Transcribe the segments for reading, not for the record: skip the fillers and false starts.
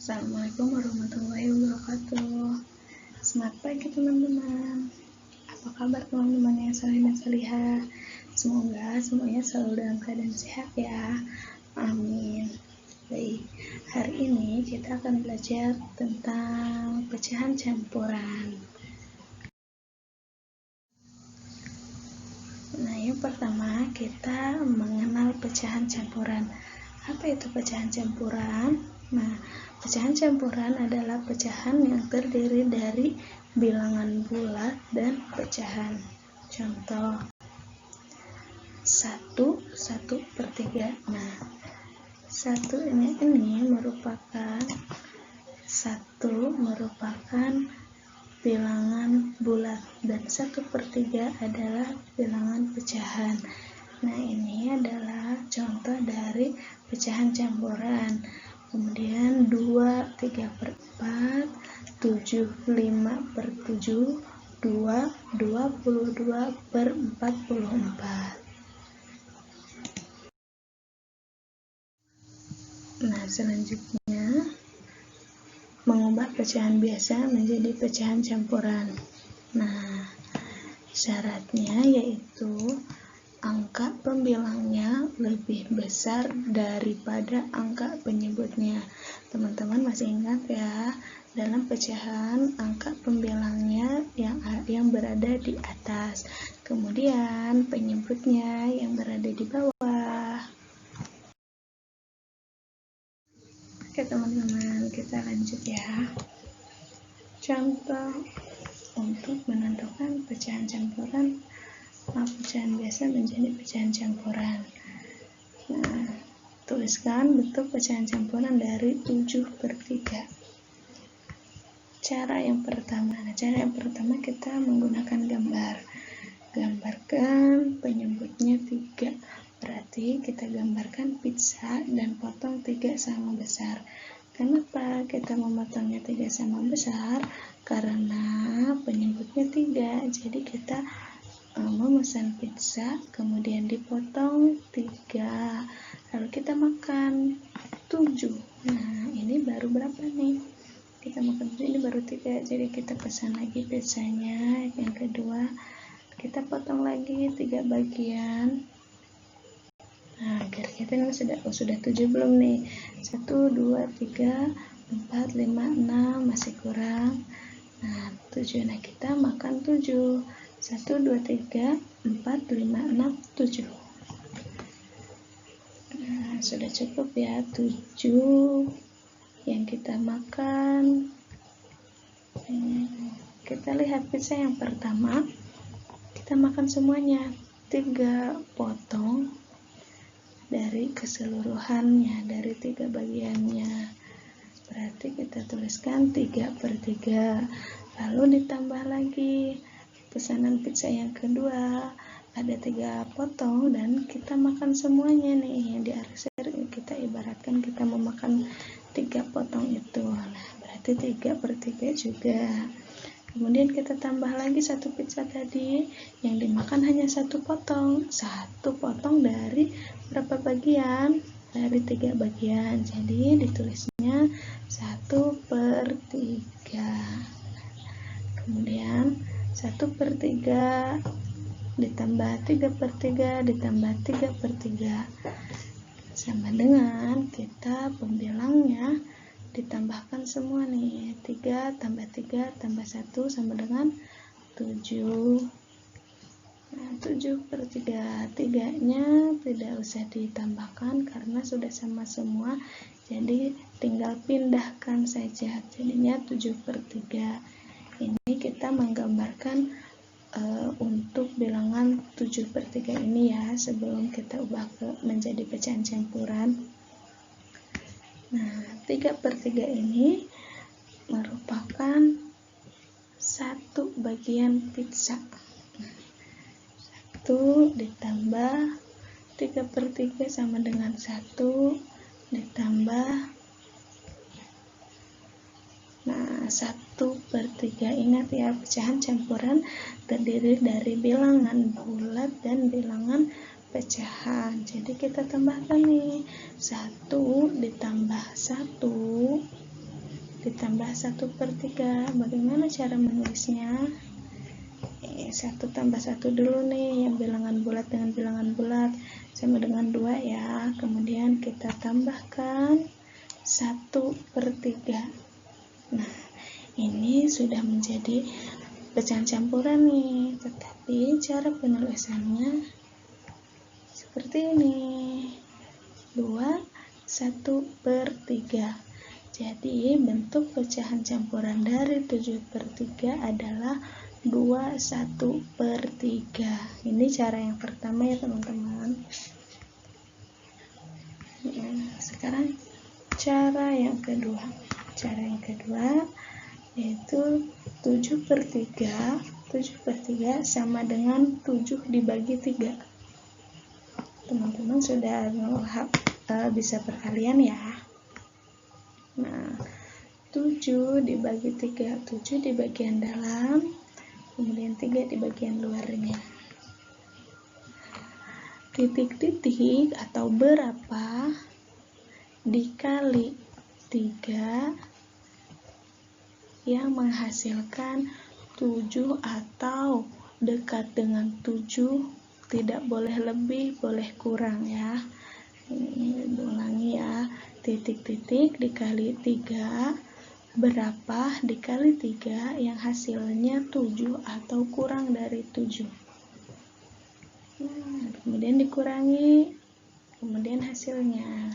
Assalamualaikum warahmatullahi wabarakatuh. Selamat pagi teman-teman. Apa kabar teman-teman yang saleh dan salihah? Semoga semuanya selalu dalam keadaan sehat ya. Amin. Baik, hari ini kita akan belajar tentang pecahan campuran. Nah, yang pertama kita mengenal pecahan campuran. Apa itu pecahan campuran? Nah, pecahan campuran adalah pecahan yang terdiri dari bilangan bulat dan pecahan. Contoh 1/3. Nah, 1 ini merupakan bilangan bulat dan 1/3 adalah bilangan pecahan. Nah, ini adalah contoh dari pecahan campuran. Kemudian 2/3/4, 7 5/7, 2 22/44. Nah, selanjutnya mengubah pecahan biasa menjadi pecahan campuran. Nah, syaratnya yaitu angka pembilangnya lebih besar daripada angka penyebutnya. Teman-teman masih ingat ya, dalam pecahan angka pembilangnya yang berada di atas, kemudian penyebutnya yang berada di bawah. Oke teman-teman, kita lanjut ya. Contoh untuk menentukan pecahan campuran, pecahan biasa menjadi pecahan campuran. Nah, tuliskan bentuk pecahan campuran dari 7/3. Cara yang pertama kita menggunakan gambar. Gambarkan penyebutnya 3. Berarti kita gambarkan pizza dan potong 3 sama besar. Kenapa kita memotongnya 3 sama besar? Karena penyebutnya 3. Jadi kita memesan pizza, kemudian dipotong 3, lalu kita makan 7. Nah, ini baru berapa nih? Kita makan 7, ini baru 3, jadi kita pesan lagi pizzanya. Yang kedua, kita potong lagi 3 bagian. Nah, kira-kira ini sudah 7 belum nih? 1, 2, 3, 4, 5, 6, masih kurang. Nah, 7. Nah, kita makan 7. 1, 2, 3, 4, 5, 6, 7. Nah, sudah cukup ya 7 yang kita makan. Kita lihat pizza yang pertama, kita makan semuanya 3 potong dari keseluruhannya, dari 3 bagiannya. Berarti kita tuliskan 3/3. Lalu ditambah lagi pesanan pizza yang kedua, ada 3 potong dan kita makan semuanya nih. Yang diarsir kita ibaratkan kita memakan 3 potong itu. Nah, berarti 3/3 juga. Kemudian kita tambah lagi 1 pizza tadi yang dimakan hanya 1 potong. 1 potong dari berapa bagian? Dari 3 bagian. Jadi ditulisnya 1/3. Kemudian 1/3 ditambah 3/3 ditambah 3/3 sama dengan kita pembilangnya ditambahkan semua nih. 3 tambah 3 tambah 1 sama dengan 7. Nah, 7/3. 3-nya tidak usah ditambahkan karena sudah sama semua, jadi tinggal pindahkan saja, jadinya 7/3. Ini kita menggambarkan untuk bilangan 7/3 ini ya, sebelum kita ubah menjadi pecahan campuran. Nah, 3/3 ini merupakan 1 bagian pizza. 1 ditambah 3/3 sama dengan 1 ditambah 1/3. Ingat ya, pecahan campuran terdiri dari bilangan bulat dan bilangan pecahan. Jadi kita tambahkan nih, 1 ditambah 1 ditambah 1/3. Bagaimana cara menulisnya? 1 tambah 1 dulu nih, yang bilangan bulat dengan bilangan bulat sama dengan 2 ya. Kemudian kita tambahkan 1/3. Nah, ini sudah menjadi pecahan campuran nih, tetapi cara penulisannya seperti ini. 2 1/3. Jadi bentuk pecahan campuran dari 7/3 adalah 2 1/3. Ini cara yang pertama ya teman-teman. Sekarang cara yang kedua. Cara yang kedua yaitu 7/3. 7/3 sama dengan 7 dibagi 3. Teman-teman sudah bisa perkalian ya. Nah, 7 dibagi 3, 7 di bagian dalam, kemudian 3 di bagian luarnya. Titik-titik atau berapa dikali 3 yang menghasilkan 7 atau dekat dengan 7, tidak boleh lebih, boleh kurang ya. Ini ulangi ya, titik-titik dikali 3, berapa dikali 3 yang hasilnya 7 atau kurang dari 7. Nah, kemudian dikurangi, kemudian hasilnya.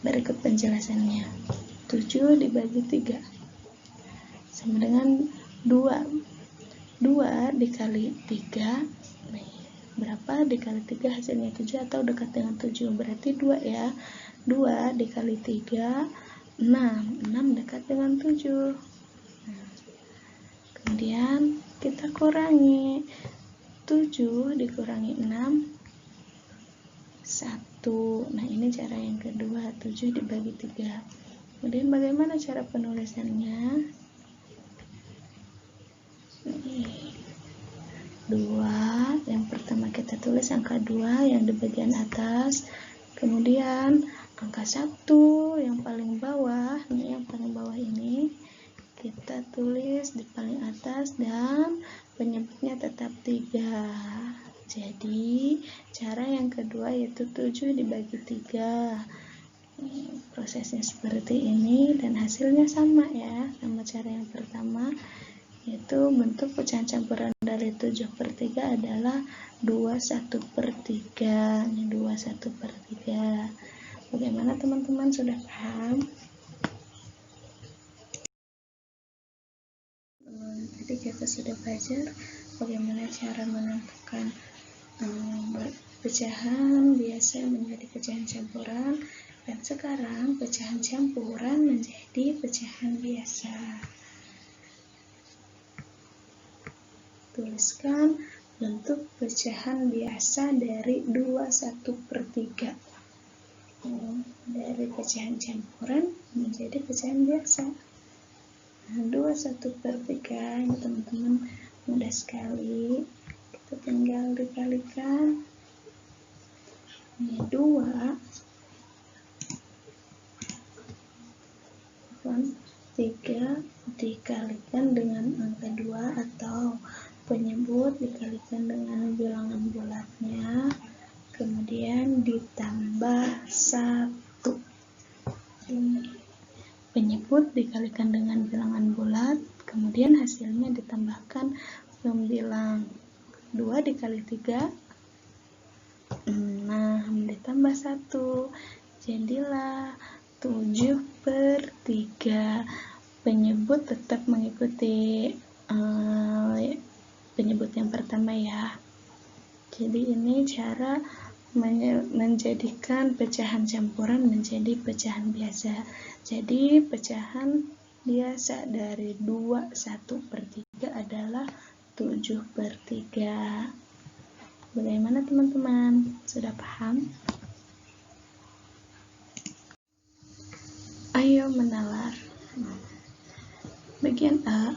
Berikut penjelasannya. 7 dibagi 3 sama dengan 2. 2 dikali 3, berapa dikali 3 hasilnya 7 atau dekat dengan 7, berarti 2 ya. 2 dikali 3 6 dekat dengan 7. Kemudian kita kurangi, 7 dikurangi 6 1. Nah, ini cara yang kedua, 7 dibagi 3. Kemudian bagaimana cara penulisannya? 2, yang pertama kita tulis angka 2 yang di bagian atas, kemudian angka 1 yang paling bawah, nih yang paling bawah ini kita tulis di paling atas dan penyebutnya tetap 3. Jadi cara yang kedua yaitu 7 dibagi 3. Prosesnya seperti ini dan hasilnya sama ya, sama cara yang pertama, yaitu bentuk pecahan campuran dari 7/3 adalah 2 1/3. Ini 2 1/3. Bagaimana teman-teman, sudah paham? Tadi kita sudah belajar bagaimana cara menentukan pecahan biasa menjadi pecahan campuran, dan sekarang pecahan campuran menjadi pecahan biasa. Tuliskan bentuk pecahan biasa dari 2 1/3. Dari pecahan campuran menjadi pecahan biasa. Nah, 2 1/3 ini teman-teman mudah sekali. Kita tinggal dikalikan. Ini 2 3 dikalikan dengan angka 2 atau penyebut dikalikan dengan bilangan bulatnya, kemudian ditambah 1. Penyebut dikalikan dengan bilangan bulat, kemudian hasilnya ditambahkan pembilang. 2 dikali 3 6 ditambah 1, jadilah 7/3. Penyebut tetap mengikuti penyebut yang pertama ya. Jadi ini cara menjadikan pecahan campuran menjadi pecahan biasa. Jadi pecahan biasa dari 2 1/3 adalah 7/3. Bagaimana teman-teman? Sudah paham? Ayo menalar. Bagian A,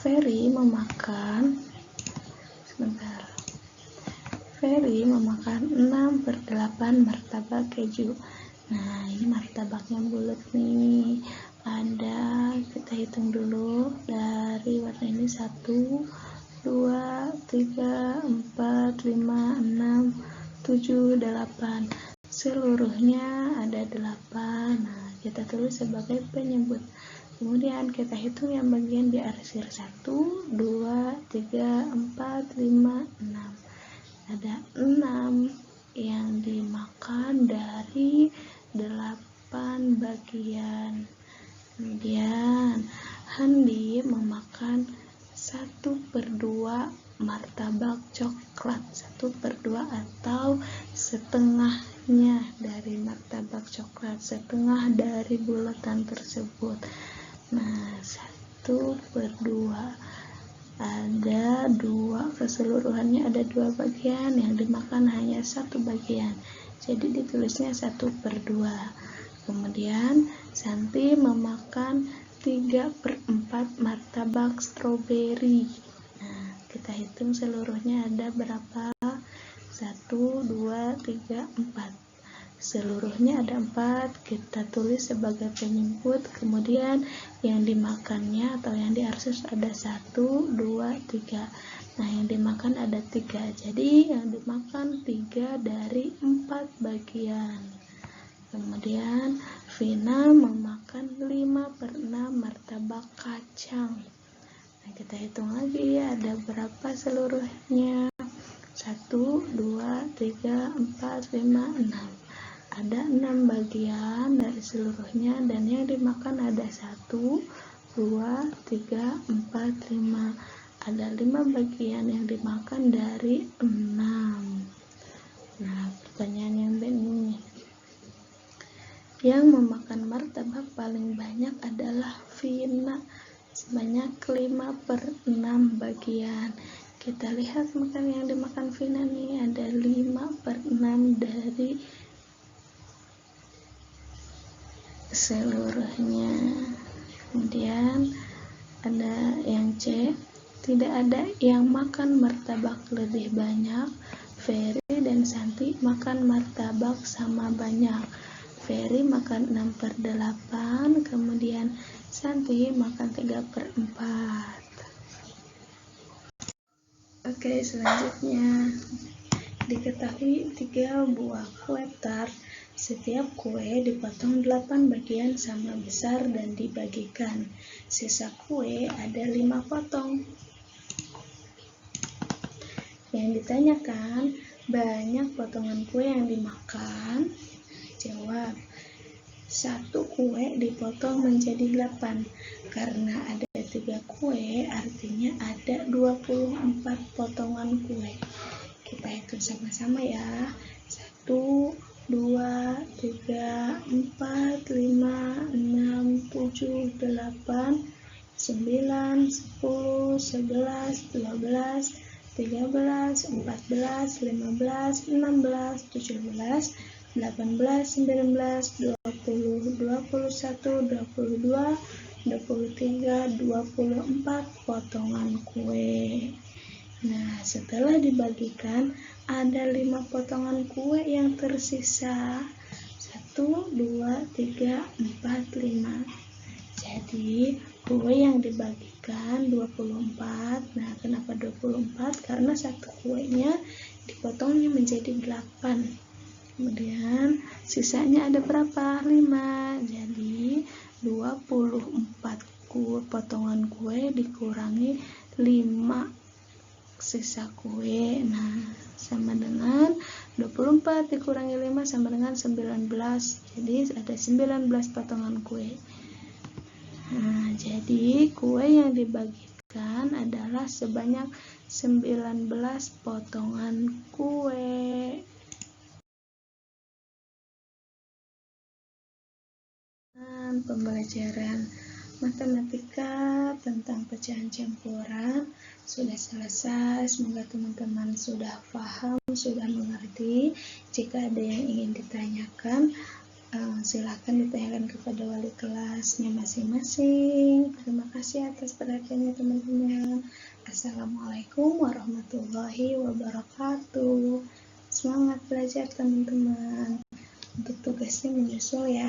Ferry memakan 6/8 martabak keju Nah, ini martabaknya bulat nih. Ada, kita hitung dulu dari warna ini 1, 2, 3, 4, 5, 6, 7, 8. Seluruhnya ada 8. Nah, kita tulis sebagai penyebut. Kemudian kita hitung yang bagian di arsir 1, 2, 3, 4, 5, 6. Ada 6 yang dimakan dari 8 bagian. Kemudian Handi memakan 1/2 martabak coklat, 1/2 atau setengahnya dari martabak coklat, setengah dari bulatan tersebut. Nah, 1/2 ada 2, keseluruhannya ada 2 bagian, yang dimakan hanya 1 bagian, jadi ditulisnya 1/2. Kemudian Santi memakan 3/4 martabak stroberi. Nah, kita hitung seluruhnya ada berapa? 1, 2, 3, 4. Seluruhnya ada 4, kita tulis sebagai penyebut. Kemudian yang dimakannya atau yang diarsir ada 1, 2, 3. Nah, yang dimakan ada 3, jadi yang dimakan 3 dari 4 bagian. Kemudian Vina memakan 5/6 martabak kacang. Nah, kita hitung lagi ada berapa seluruhnya? 1, 2, 3, 4, 5, 6. Ada 6 bagian dari seluruhnya, dan yang dimakan ada 1, 2, 3, 4, 5. Ada 5 bagian yang dimakan dari 6. Nah, pertanyaan yang ini. Yang memakan martabak paling banyak adalah Vina, sebanyak 5/6 bagian. Kita lihat makan yang dimakan Vina nih, ada 5/6 dari seluruhnya. Kemudian ada yang C, tidak ada yang makan martabak lebih banyak. Ferry dan Santi makan martabak sama banyak. Ferry makan 6/8, kemudian Santi makan 3/4. Oke, selanjutnya diketahui 3 buah kue tart. Setiap kue dipotong 8 bagian sama besar dan dibagikan. Sisa kue ada 5 potong. Yang ditanyakan, banyak potongan kue yang dimakan. Jawab, 1 kue dipotong menjadi 8. Karena ada 3 kue, artinya ada 24 potongan kue. Kita hitung sama-sama ya. 1, 2, 3, 4, 5, 6, 7, 8, 9, 10, 11, 12, 13, 14, 15, 16, 17, 18, 19, 20, 21, 22, 23, 24 potongan kue. Nah, setelah dibagikan ada 5 potongan kue yang tersisa. 1, 2, 3, 4, 5. Jadi kue yang dibagikan 24. Nah, kenapa 24? Karena satu kuenya dipotongnya menjadi 8. Kemudian sisanya ada berapa? 5. Jadi 24 potongan kue dikurangi 5 sisa kue. Nah, sama dengan 24 dikurangi 5 sama dengan 19. Jadi ada 19 potongan kue. Nah, jadi kue yang dibagikan adalah sebanyak 19 potongan kue. Pembelajaran matematika tentang pecahan campuran sudah selesai. Semoga teman-teman sudah paham, sudah mengerti. Jika ada yang ingin ditanyakan, silakan ditanyakan kepada wali kelasnya masing-masing. Terima kasih atas perhatiannya teman-teman. Assalamualaikum warahmatullahi wabarakatuh. Semangat belajar teman-teman. Untuk tugasnya menyusul ya.